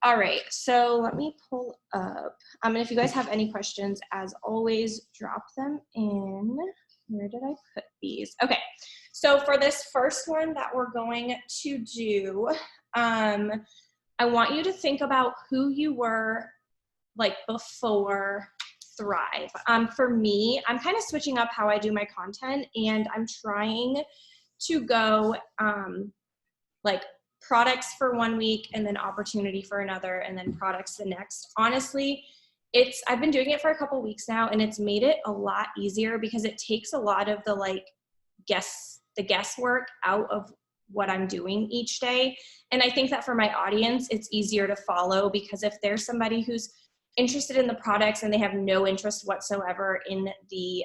All right, so let me pull up. And if you guys have any questions, as always, drop them in. Where did I put these? Okay, so for this first one that we're going to do, I want you to think about who you were like before Thrive. For me, I'm kind of switching up how I do my content, and I'm trying to go like products for 1 week and then opportunity for another and then products the next. Honestly, I've been doing it for a couple weeks now, and it's made it a lot easier because it takes a lot of the guesswork out of what I'm doing each day. And I think that for my audience, it's easier to follow, because if there's somebody who's interested in the products and they have no interest whatsoever in the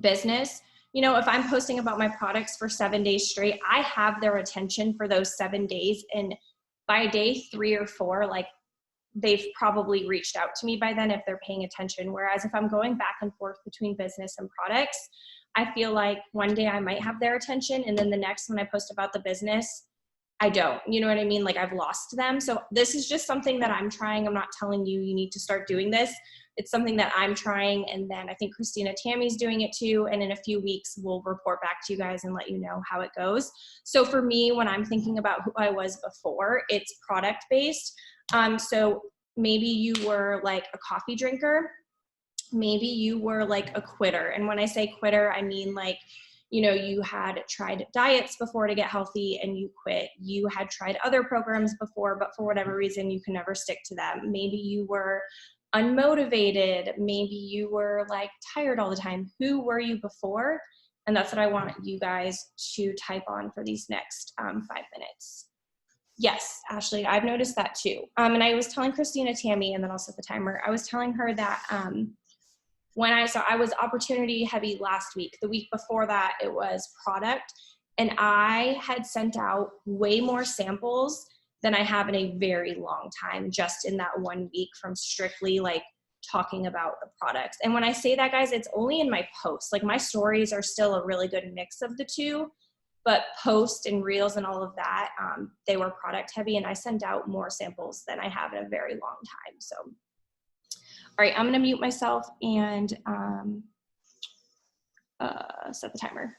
business, if I'm posting about my products for 7 days straight, I have their attention for those 7 days. And by day 3 or 4, like, they've probably reached out to me by then if they're paying attention. Whereas if I'm going back and forth between business and products, I feel like one day I might have their attention, and then the next when I post about the business, I don't. You know what I mean? Like, I've lost them. So this is just something that I'm trying. I'm not telling you need to start doing this. It's something that I'm trying. And then I think Christina Tammy's doing it too. And in a few weeks, we'll report back to you guys and let you know how it goes. So for me, when I'm thinking about who I was before, it's product based. So maybe you were like a coffee drinker. Maybe you were like a quitter. And when I say quitter, I mean like, you had tried diets before to get healthy and you quit. You had tried other programs before, but for whatever reason, you can never stick to them. Maybe you were unmotivated. Maybe you were like tired all the time. Who were you before? And that's what I want you guys to type on for these next 5 minutes. Yes, Ashley, I've noticed that too. And I was telling Christina Tammy, and then I'll set the timer. I was telling her that I was opportunity heavy last week. The week before that, it was product. And I had sent out way more samples than I have in a very long time, just in that 1 week, from strictly like talking about the products. And when I say that, guys, it's only in my posts. Like, my stories are still a really good mix of the two, but post and reels and all of that, they were product heavy, and I sent out more samples than I have in a very long time. So, all right, I'm gonna mute myself and set the timer.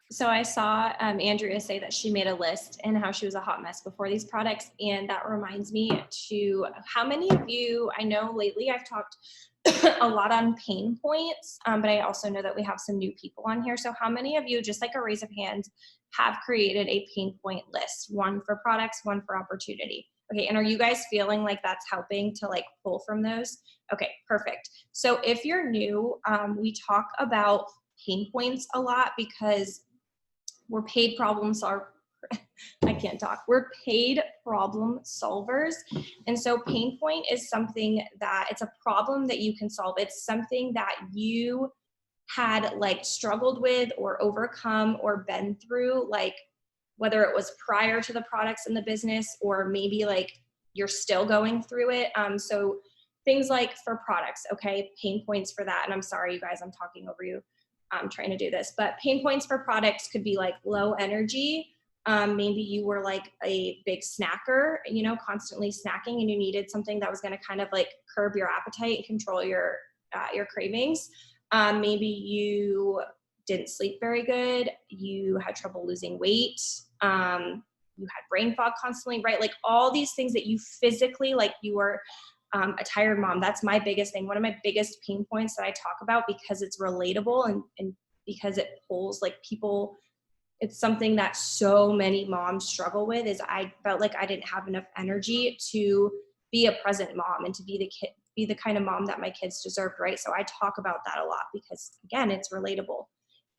So I saw Andrea say that she made a list and how she was a hot mess before these products. And that reminds me to how many of you, I know lately I've talked a lot on pain points, but I also know that we have some new people on here. So how many of you, just like a raise of hands, have created a pain point list, one for products, one for opportunity? Okay, and are you guys feeling like that's helping to like pull from those? Okay, perfect. So if you're new, we talk about pain points a lot because we're paid problem solvers. I can't talk. We're paid problem solvers. And so pain point is something that it's a problem that you can solve. It's something that you had like struggled with or overcome or been through, like whether it was prior to the products in the business or maybe like you're still going through it. So things like for products, okay, pain points for that. And I'm sorry, you guys, I'm talking over you. I'm trying to do this, but pain points for products could be like low energy. Maybe you were like a big snacker, you know, constantly snacking, and you needed something that was going to kind of like curb your appetite and control your cravings. Maybe you didn't sleep very good. You had trouble losing weight. You had brain fog constantly, right? Like all these things that you physically, like you were a tired mom. That's my biggest thing. One of my biggest pain points that I talk about because it's relatable and because it pulls like people, it's something that so many moms struggle with is I felt like I didn't have enough energy to be a present mom and to be the kind of mom that my kids deserved, right? So I talk about that a lot because again, it's relatable.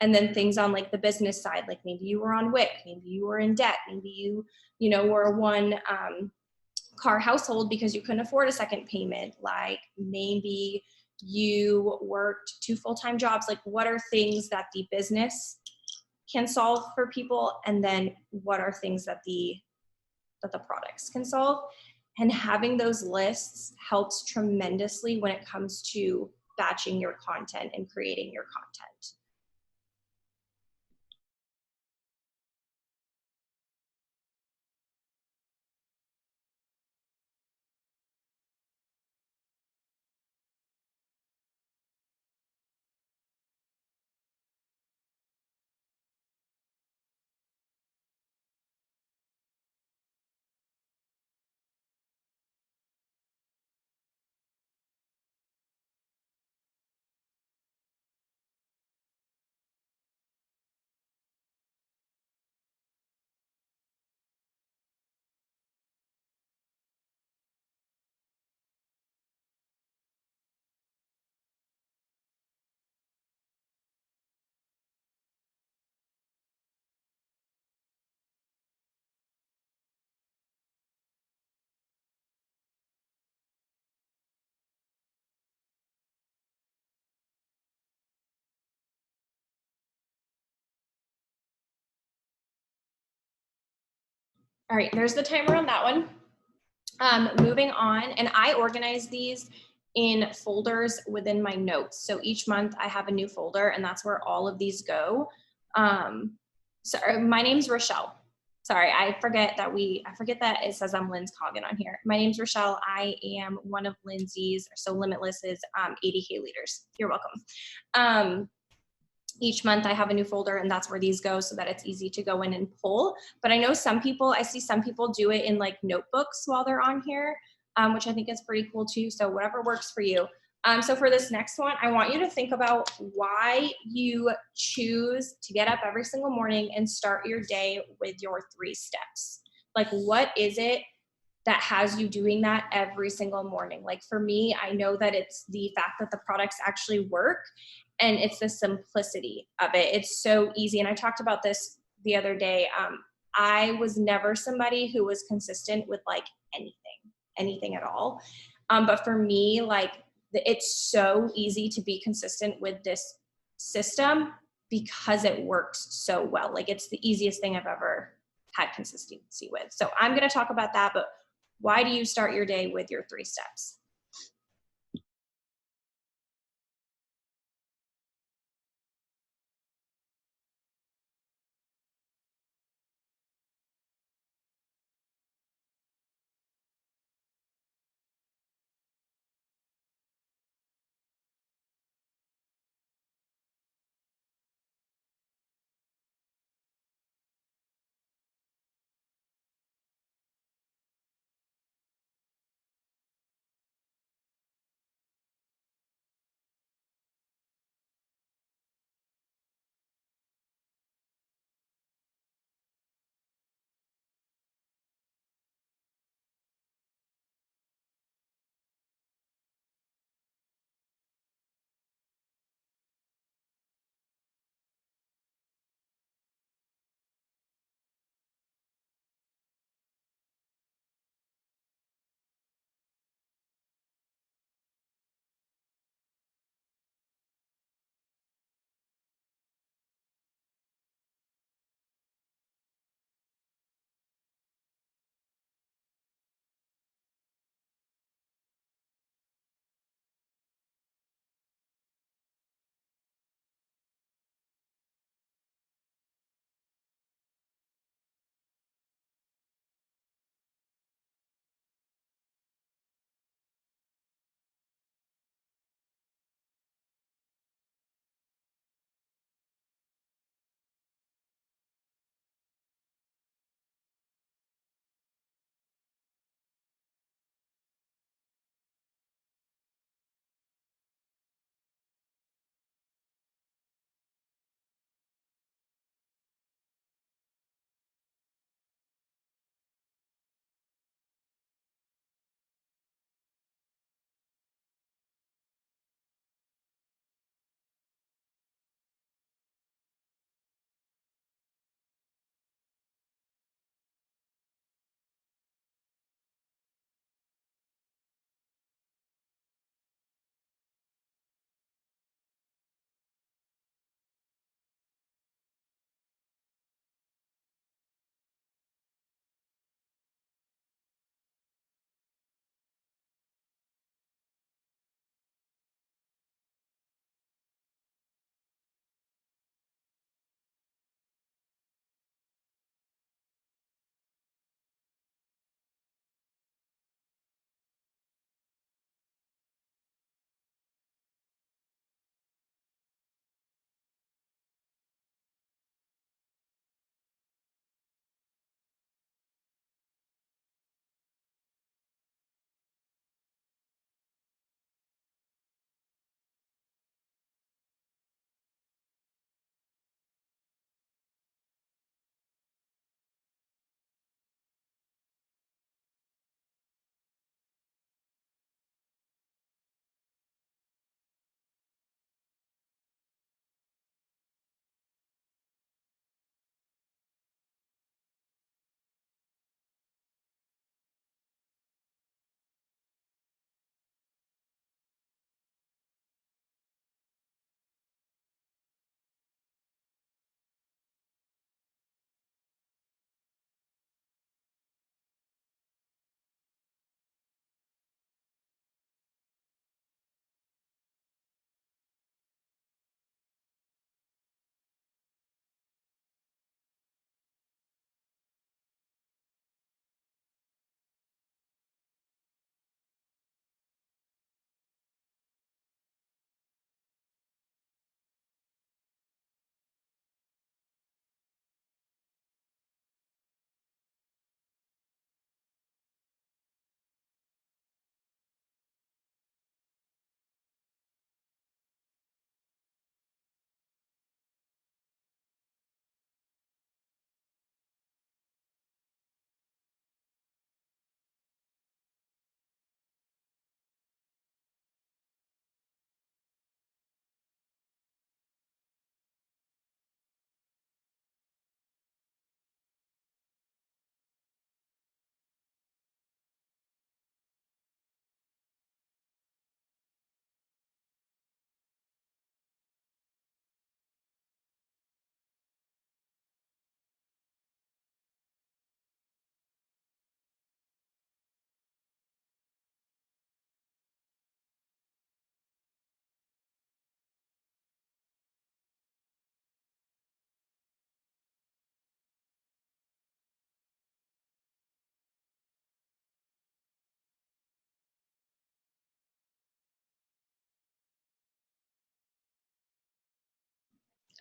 And then things on like the business side, like maybe you were on WIC, maybe you were in debt, maybe you know, were one car household because you couldn't afford a second payment. Like maybe you worked two full-time jobs. Like what are things that the business can solve for people, and then what are things that the products can solve? And having those lists helps tremendously when it comes to batching your content and creating your content. All right, there's the timer on that one. Moving on, and I organize these in folders within my notes. So each month I have a new folder, and that's where all of these go. So my name's Rochelle. Sorry, I forget that it says I'm Lynn's Coggin on here. My name's Rochelle. I am one of Lindsay's, so Limitless's 80K leaders. You're welcome. Each month I have a new folder, and that's where these go so that it's easy to go in and pull. But I know I see some people do it in like notebooks while they're on here, which I think is pretty cool too. So whatever works for you. So for this next one, I want you to think about why you choose to get up every single morning and start your day with your 3 steps. Like what is it that has you doing that every single morning? Like for me, I know that it's the fact that the products actually work, and it's the simplicity of it. It's so easy. And I talked about this the other day. I was never somebody who was consistent with like anything at all. But for me, like it's so easy to be consistent with this system because it works so well. Like it's the easiest thing I've ever had consistency with. So I'm going to talk about that, but why do you start your day with your 3 steps?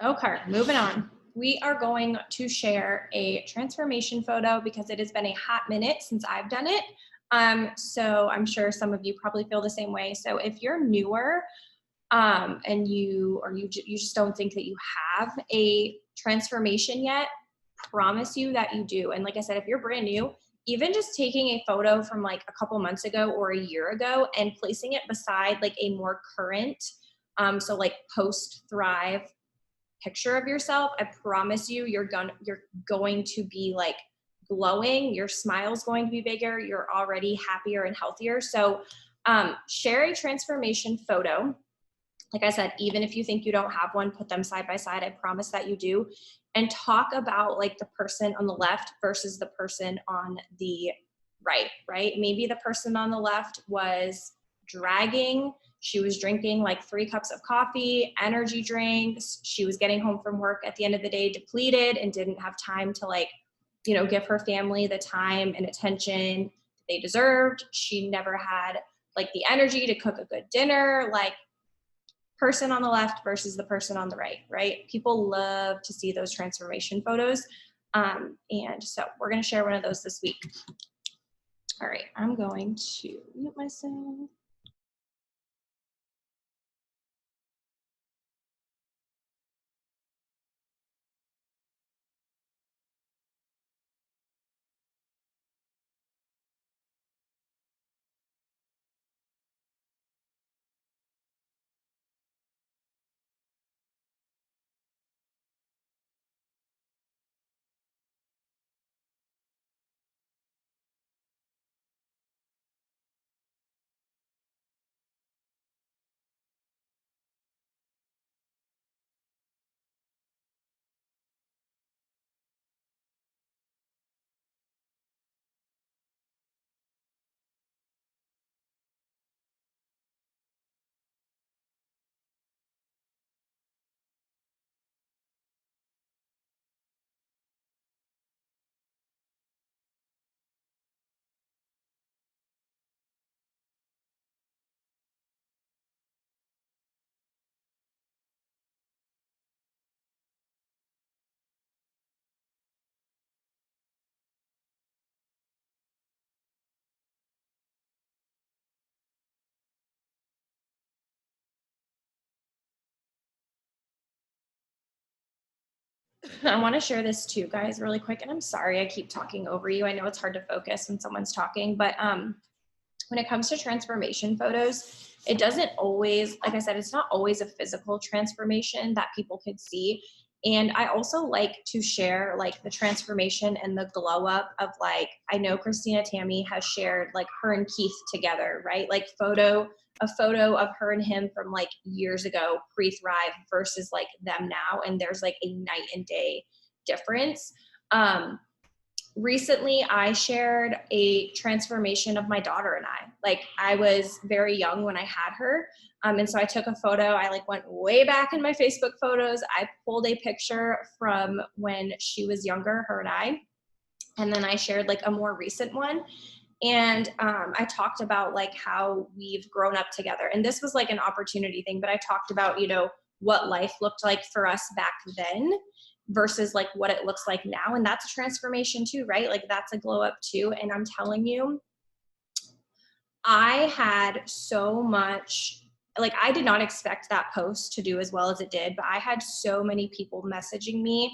Okay, moving on. We are going to share a transformation photo because it has been a hot minute since I've done it. So I'm sure some of you probably feel the same way. So if you're newer, and you just don't think that you have a transformation yet, promise you that you do. And like I said, if you're brand new, even just taking a photo from like a couple months ago or a year ago and placing it beside like a more current, so like post Thrive picture of yourself, I promise you, you're going to be like glowing. Your smile's going to be bigger. You're already happier and healthier. So share a transformation photo. Like I said, even if you think you don't have one, put them side by side. I promise that you do. And talk about like the person on the left versus the person on the right, right? Maybe the person on the left was dragging. She was drinking like 3 cups of coffee, energy drinks. She was getting home from work at the end of the day depleted and didn't have time to like, give her family the time and attention they deserved. She never had like the energy to cook a good dinner. Like, person on the left versus the person on the right, right? People love to see those transformation photos. And so we're going to share one of those this week. All right, I'm going to mute myself. I want to share this too, guys, really quick. And I'm sorry I keep talking over you. I know it's hard to focus when someone's talking, but when it comes to transformation photos, it doesn't always, like I said, it's not always a physical transformation that people could see. And I also like to share like the transformation and the glow up of like, I know Christina Tammy has shared like her and Keith together, right? Like a photo of her and him from like years ago, pre-Thrive versus like them now. And there's like a night and day difference. Recently I shared a transformation of my daughter and I. Like, I was very young when I had her. And so I took a photo. I like went way back in my Facebook photos. I pulled a picture from when she was younger, her and I. And then I shared like a more recent one. And I talked about like how we've grown up together. And this was like an opportunity thing, but I talked about, what life looked like for us back then versus like what it looks like now. And that's a transformation too, right? Like, that's a glow up too. And I'm telling you, I had so much, like, I did not expect that post to do as well as it did, but I had so many people messaging me,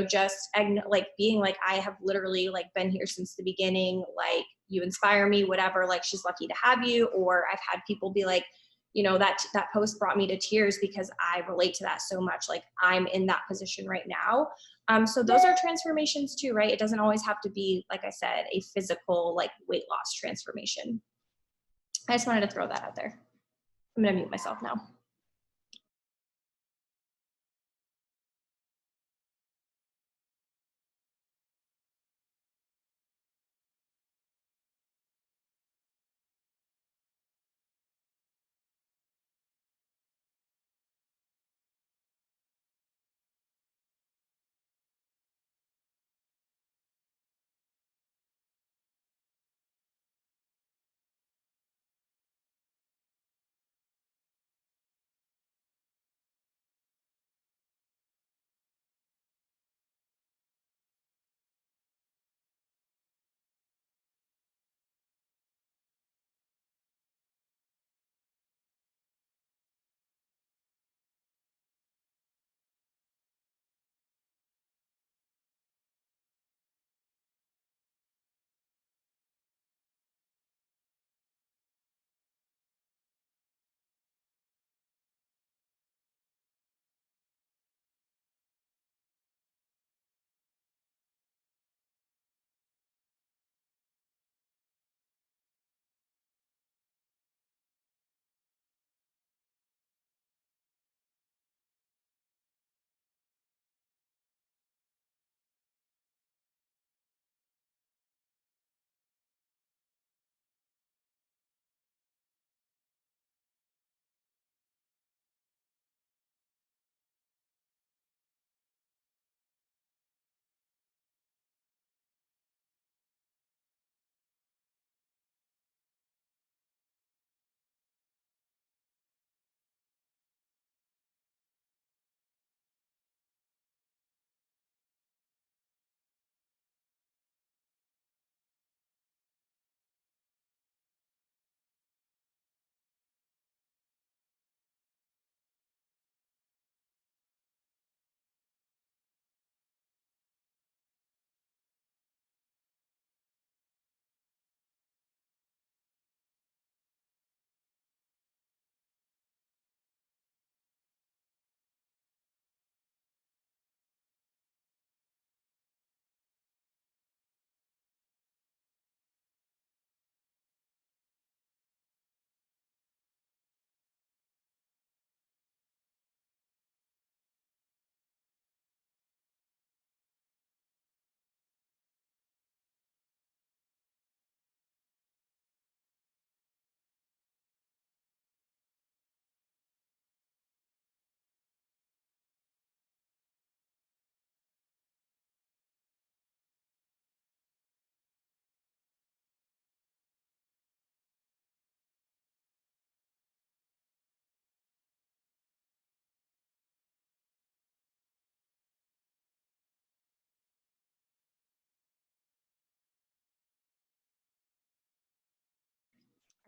just like being like, I have literally like been here since the beginning. Like, you inspire me, whatever, like, she's lucky to have you. Or I've had people be like, that post brought me to tears because I relate to that so much. Like, I'm in that position right now. So those are transformations too, right? It doesn't always have to be, like I said, a physical, like, weight loss transformation. I just wanted to throw that out there. I'm gonna mute myself now.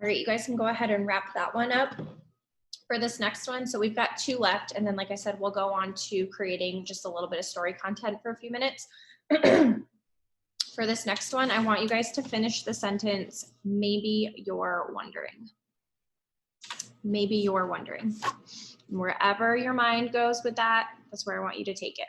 All right, you guys can go ahead and wrap that one up for this next one. So we've got 2 left. And then, like I said, we'll go on to creating just a little bit of story content for a few minutes. For this next one, I want you guys to finish the sentence, maybe you're wondering. Maybe you're wondering. Wherever your mind goes with that, that's where I want you to take it.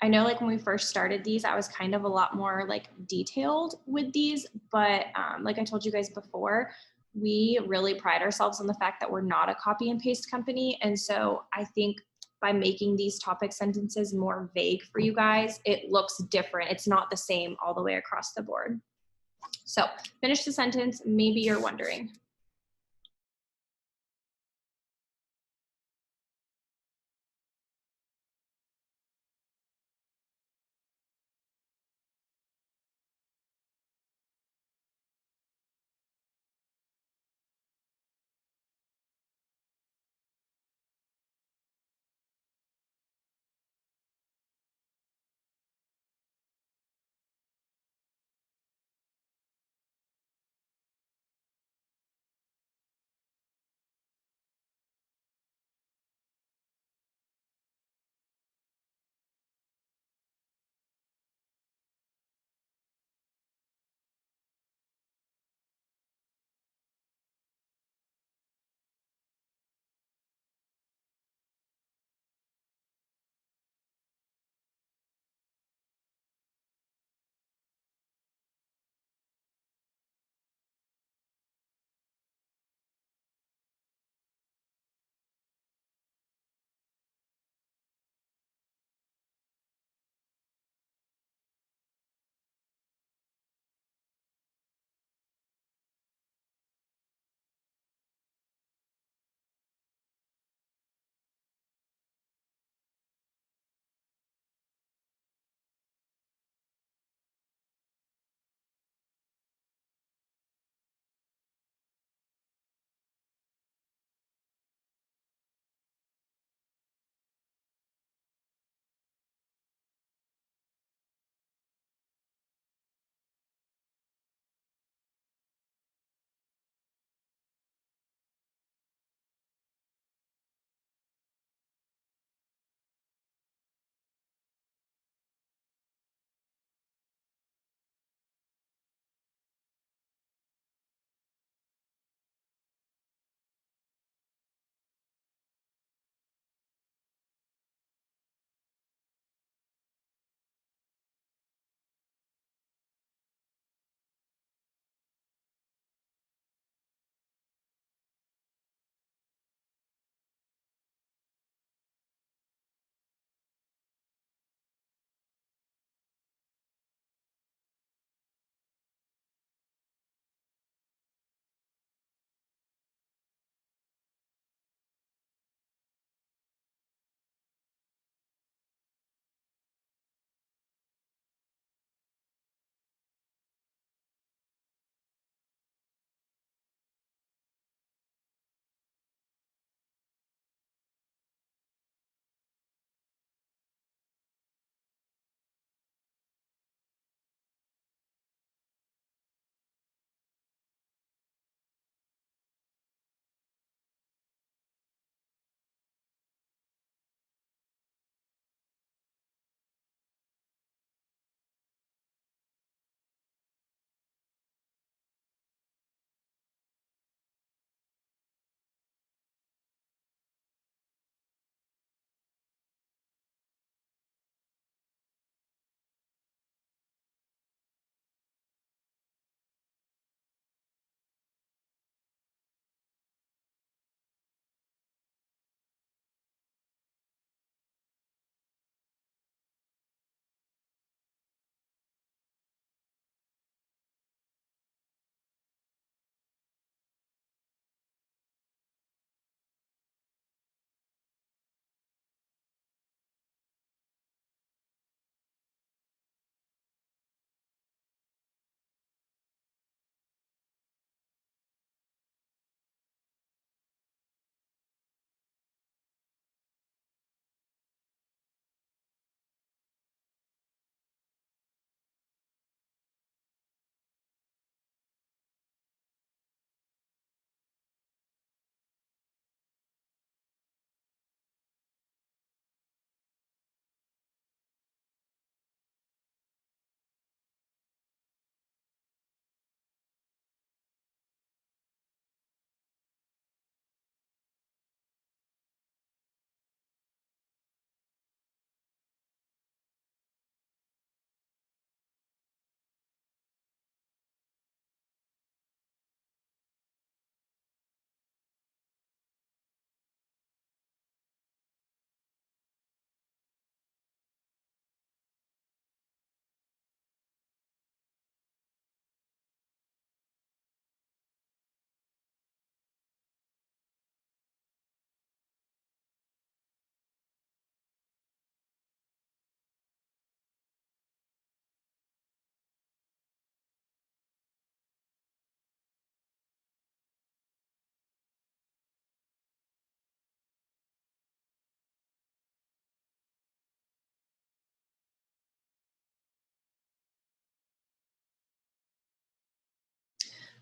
I know like when we first started these, I was kind of a lot more like detailed with these, but like I told you guys before, we really pride ourselves on the fact that we're not a copy and paste company. And so I think by making these topic sentences more vague for you guys, it looks different. It's not the same all the way across the board. So finish the sentence, maybe you're wondering.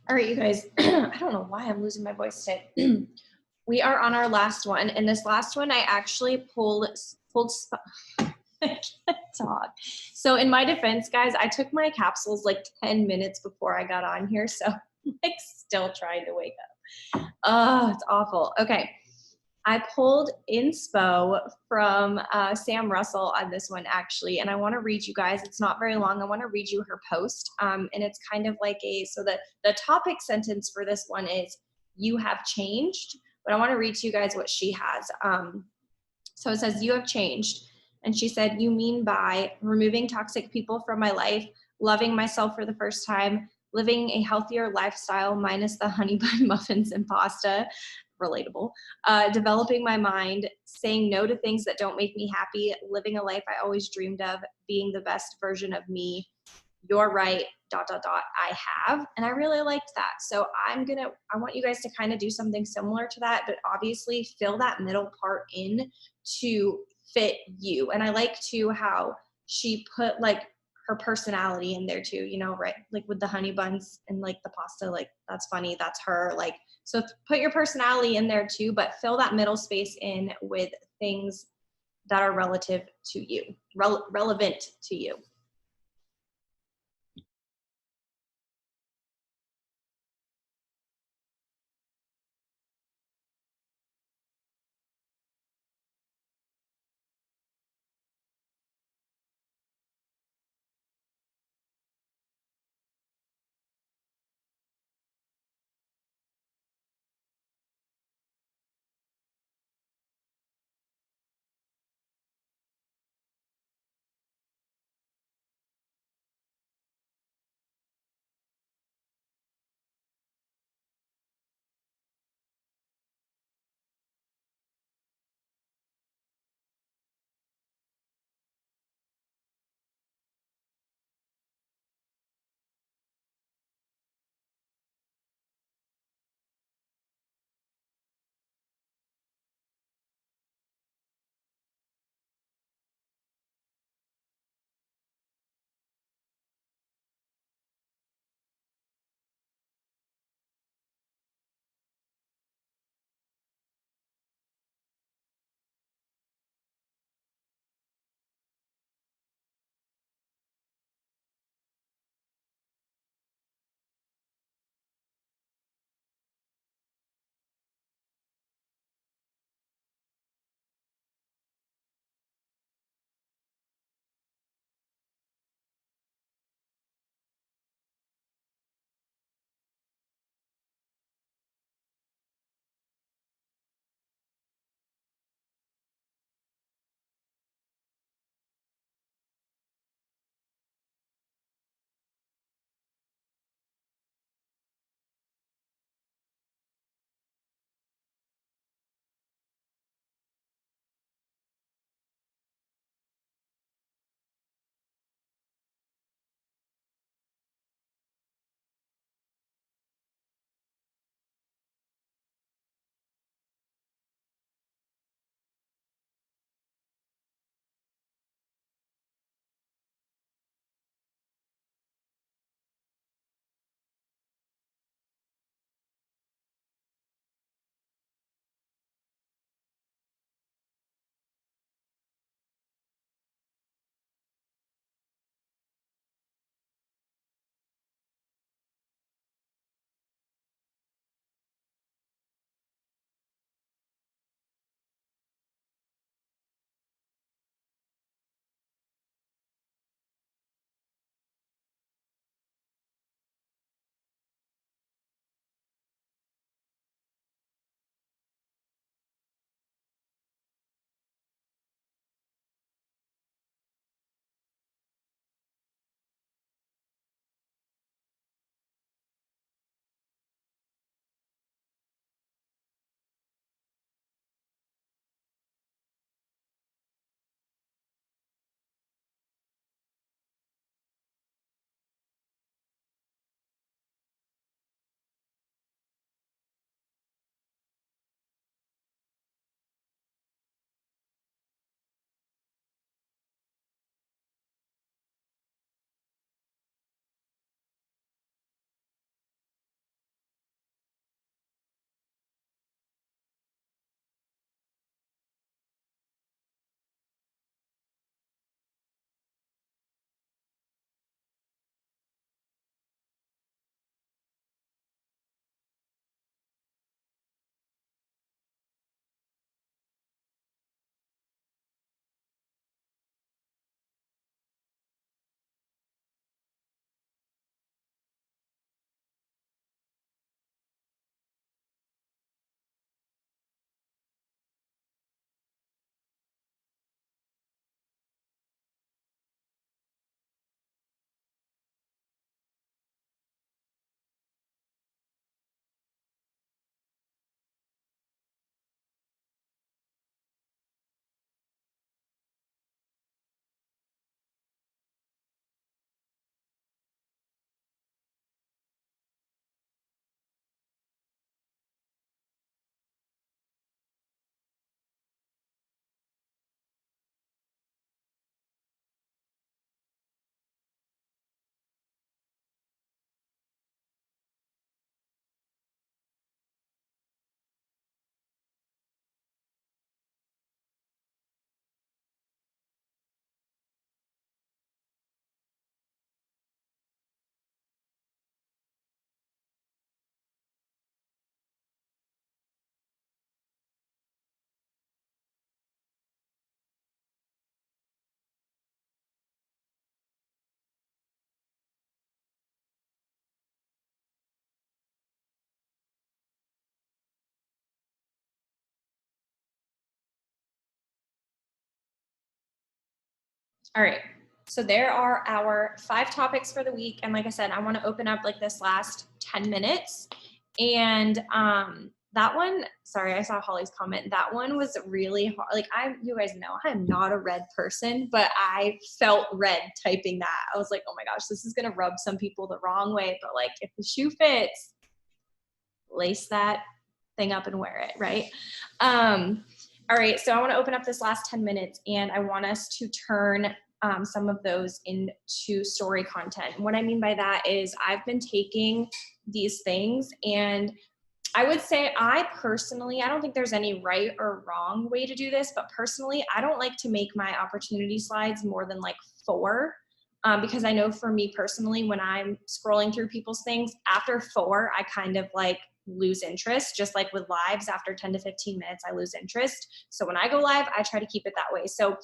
All right, you guys, I don't know why I'm losing my voice today. We are on our last one, and this last one I actually pulled I can't talk. So in my defense, guys, I took my capsules like 10 minutes before I got on here, so I'm like still trying to wake up. Oh, it's awful. Okay. I pulled inspo from Sam Russell on this one actually, and I want to read you guys. It's not very long. I want to read you her post, and it's kind of like so the topic sentence for this one is "You have changed," but I want to read to you guys what she has. So it says, "You have changed," and she said, "You mean by removing toxic people from my life, loving myself for the first time, living a healthier lifestyle minus the honey bun muffins and pasta." Relatable. Developing my mind, saying no to things that don't make me happy, living a life I always dreamed of, being the best version of me. You're right, dot, dot, dot, I have. And I really liked that. So I want you guys to kind of do something similar to that, but obviously fill that middle part in to fit you. And I like too how she put like her personality in there too, you know, right? Like with the honey buns and like the pasta, like that's funny, that's her. Like, so put your personality in there too, but fill that middle space in with things that are relative to you, relevant to you. All right. So there are our 5 topics for the week. And like I said, I want to open up like this last 10 minutes. And that one, sorry, I saw Holly's comment. That one was really hard. Like you guys know, I'm not a red person, but I felt red typing that. I was like, oh my gosh, this is going to rub some people the wrong way. But like if the shoe fits, lace that thing up and wear it, right? All right, so I want to open up this last 10 minutes and I want us to turn some of those into story content. What I mean by that is I've been taking these things, and I would say I don't think there's any right or wrong way to do this, but personally, I don't like to make my opportunity slides more than like 4. Because I know for me personally, when I'm scrolling through people's things, after 4, I kind of like lose interest. Just like with lives, after 10 to 15 minutes, I lose interest. So when I go live, I try to keep it that way. So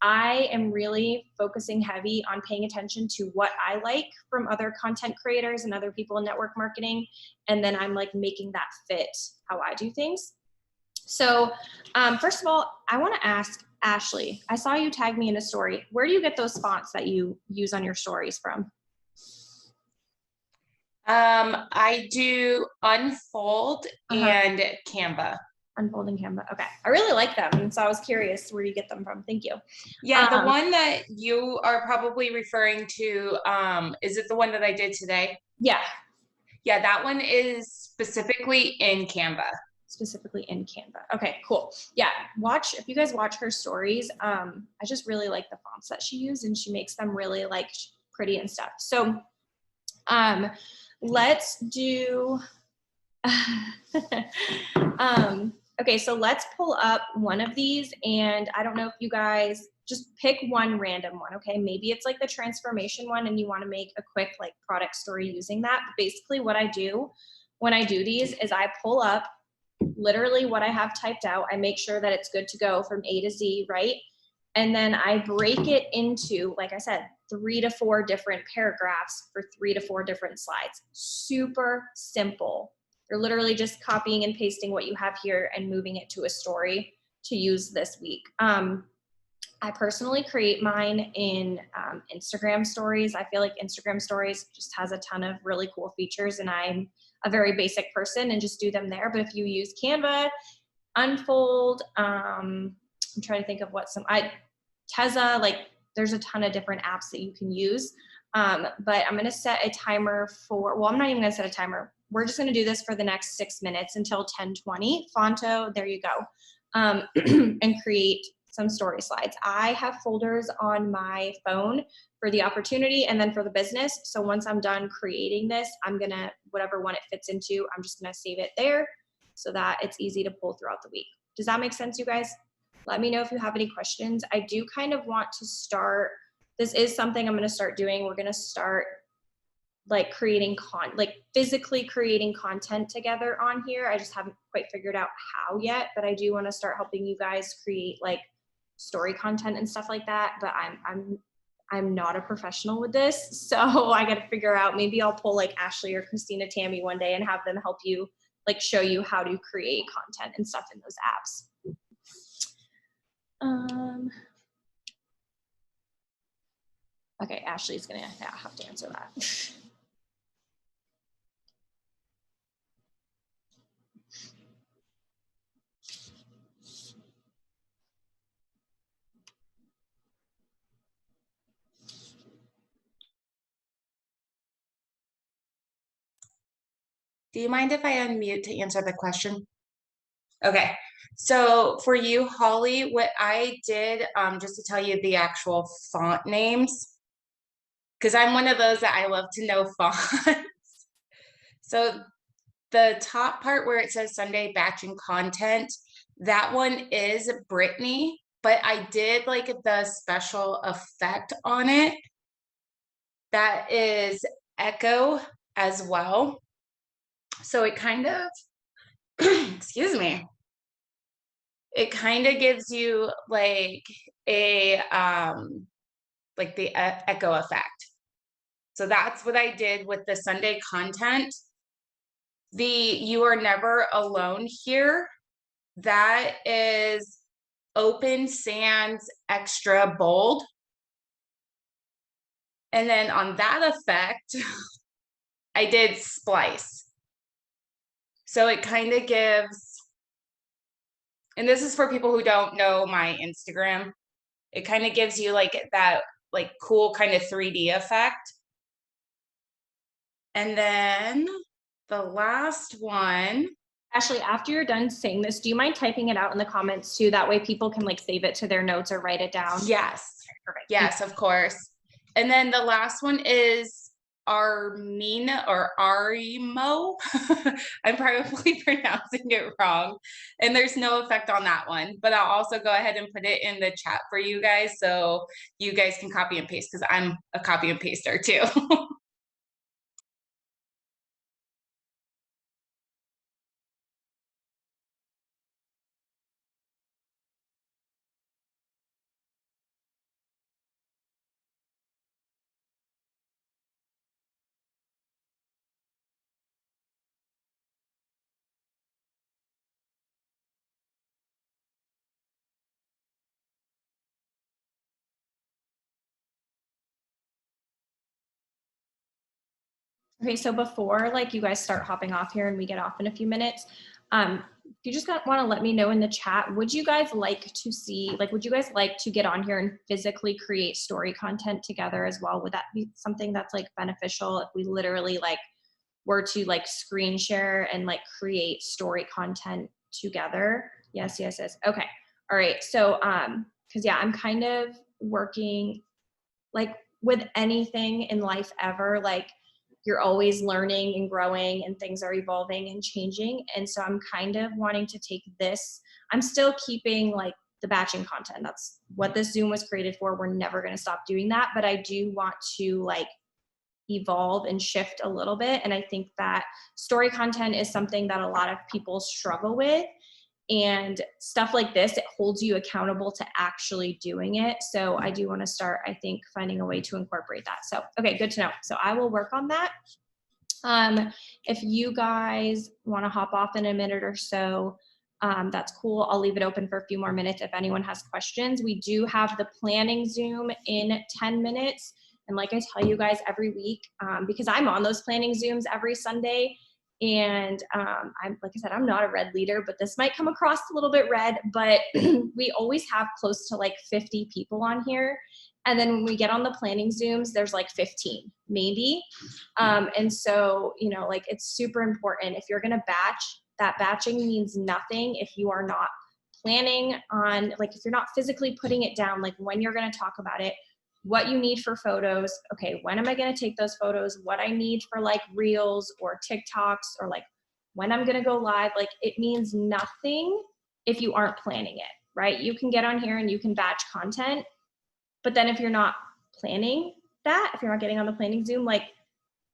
I am really focusing heavy on paying attention to what I like from other content creators and other people in network marketing. And then I'm like making that fit how I do things. So first of all, I want to ask Ashley, I saw you tag me in a story. Where do you get those fonts that you use on your stories from? I do Unfold and Canva. Unfold and Canva. Okay. I really like them. And so I was curious where you get them from. Thank you. Yeah, the one that you are probably referring to, is it the one that I did today? Yeah. Yeah, that one is specifically in Canva. Specifically in Canva. Okay, cool. Yeah, if you guys watch her stories, I just really like the fonts that she used, and she makes them really like pretty and stuff. So let's do, okay, so let's pull up one of these, and I don't know if you guys just pick one random one, okay? Maybe it's like the transformation one and you want to make a quick like product story using that. But basically what I do when I do these is I pull up literally what I have typed out. I make sure that it's good to go from A to Z, right? And then I break it into, like I said, 3 to 4 different paragraphs for 3 to 4 different slides. Super simple. You're literally just copying and pasting what you have here and moving it to a story to use this week. I personally create mine in Instagram stories. I feel like Instagram stories just has a ton of really cool features, and I'm a very basic person and just do them there. But if you use Canva, Unfold, I'm trying to think of Teza, like there's a ton of different apps that you can use. But I'm gonna set a timer I'm not even gonna set a timer. We're just gonna do this for the next 6 minutes until 10:20. Fonto, there you go. And create some story slides. I have folders on my phone for the opportunity and then for the business. So once I'm done creating this, I'm gonna, whatever one it fits into, I'm just gonna save it there so that it's easy to pull throughout the week. Does that make sense, you guys? Let me know if you have any questions. I do kind of want to start, this is something I'm gonna start doing. We're gonna start like physically creating content together on here. I just haven't quite figured out how yet, but I do want to start helping you guys create like story content and stuff like that. But I'm not a professional with this, so I got to figure out. Maybe I'll pull like Ashley or Christina Tammy one day and have them help you, like show you how to create content and stuff in those apps. Okay, Ashley's gonna have to answer that. Do you mind if I unmute to answer the question? Okay, so for you, Holly, what I did, just to tell you the actual font names, because I'm one of those that I love to know fonts. So the top part where it says Sunday batch and content, that one is Brittany, but I did like the special effect on it. That is Echo as well. So it kind of, excuse me, it kind of gives you like a like the echo effect. So that's what I did with the Sunday content. The You Are Never Alone here, that is Open Sans extra bold. And then on that effect, I did splice. So it kind of gives, and this is for people who don't know my Instagram, it kind of gives you like that like cool kind of 3D effect. And then the last one. Ashley, after you're done saying this, do you mind typing it out in the comments too? That way people can like save it to their notes or write it down. Yes. Perfect. Yes, of course. And then the last one is Armina or Arimo. I'm probably pronouncing it wrong. And there's no effect on that one, but I'll also go ahead and put it in the chat for you guys so you guys can copy and paste because I'm a copy and paster too. Okay, so before like you guys start hopping off here and we get off in a few minutes, if you just want to let me know in the chat, would you guys like to see, like, would you guys like to get on here and physically create story content together as well? Would that be something that's like beneficial if we literally like were to like screen share and like create story content together? Yes, yes, yes. Okay. All right. So, cause yeah, I'm kind of working like with anything in life ever, like you're always learning and growing and things are evolving and changing. And so I'm kind of wanting to take this, I'm still keeping like the batching content. That's what this Zoom was created for. We're never going to stop doing that. But I do want to like evolve and shift a little bit. And I think that story content is something that a lot of people struggle with. And stuff like this, it holds you accountable to actually doing it. So I do want to start, I think, finding a way to incorporate that. So, okay, good to know. So I will work on that. If you guys want to hop off in a minute or so, that's cool. I'll leave it open for a few more minutes if anyone has questions. We do have the planning Zoom in 10 minutes. And like I tell you guys every week, because I'm on those planning Zooms every Sunday, and I'm, like I said, I'm not a red leader, but this might come across a little bit red, but we always have close to like 50 people on here. And then when we get on the planning Zooms, there's like 15, maybe. And so, you know, like it's super important. If you're going to batch, that batching means nothing if you are not planning on, like, if you're not physically putting it down, like when you're going to talk about it, what you need for photos. Okay, when am I going to take those photos? What I need for like reels or TikToks, or like when I'm going to go live. Like it means nothing if you aren't planning it, right? You can get on here and you can batch content, but then if you're not planning that, if you're not getting on the planning Zoom, like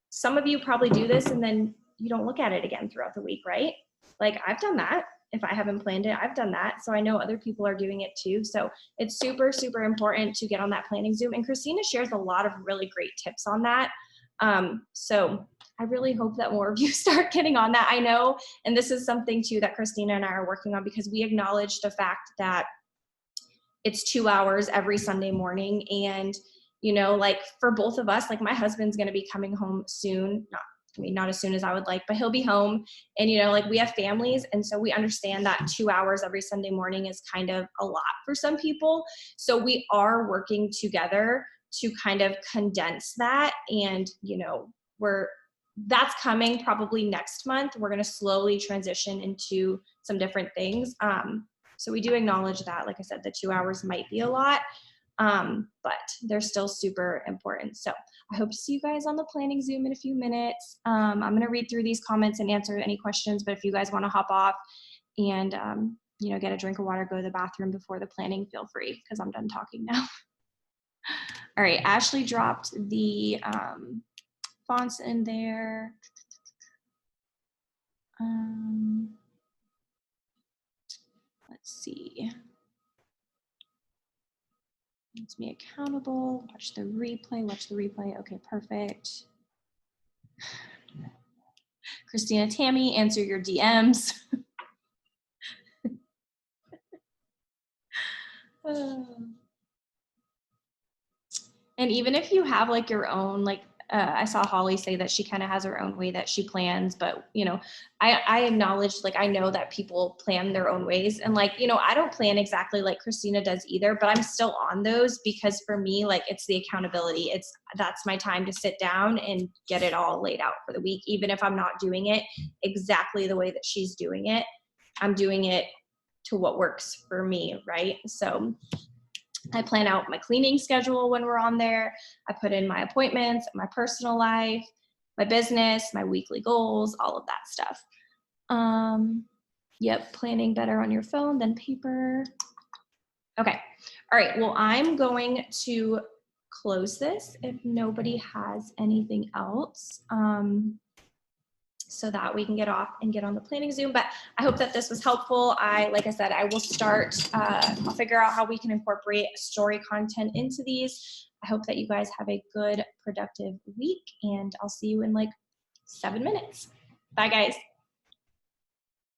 some of you probably do this and then you don't look at it again throughout the week, right? Like I've done that. If I haven't planned it, I've done that. So I know other people are doing it too. So it's super, super important to get on that planning Zoom. And Christina shares a lot of really great tips on that. So I really hope that more of you start getting on that. I know, and this is something too that Christina and I are working on, because we acknowledge the fact that it's 2 hours every Sunday morning. And, you know, like for both of us, like my husband's going to be coming home soon, not as soon as I would like, but he'll be home. And, you know, like we have families. And so we understand that 2 hours every Sunday morning is kind of a lot for some people. So we are working together to kind of condense that. And, you know, that's coming probably next month. We're going to slowly transition into some different things. So we do acknowledge that, like I said, the 2 hours might be a lot, but they're still super important. So I hope to see you guys on the planning Zoom in a few minutes. I'm going to read through these comments and answer any questions, but if you guys want to hop off and, you know, get a drink of water, go to the bathroom before the planning, feel free, because I'm done talking now. All right, Ashley dropped the fonts in there. Let's see. Keeps me accountable. Watch the replay. Okay, perfect. Christina, Tammy, answer your DMs. And even if you have like your own, like I saw Holly say that she kind of has her own way that she plans, but you know, I acknowledge, like, I know that people plan their own ways, and like, you know, I don't plan exactly like Christina does either, but I'm still on those because for me, like, it's the accountability. That's my time to sit down and get it all laid out for the week. Even if I'm not doing it exactly the way that she's doing it, I'm doing it to what works for me, right? So I plan out my cleaning schedule when we're on there. I put in my appointments, my personal life, my business, my weekly goals, all of that stuff. Yep, planning better on your phone than paper. Okay. All right. Well, I'm going to close this if nobody has anything else. So that we can get off and get on the planning Zoom. But I hope that this was helpful. Like I said, I will start, I'll figure out how we can incorporate story content into these. I hope that you guys have a good, productive week, and I'll see you in like 7 minutes. Bye, guys.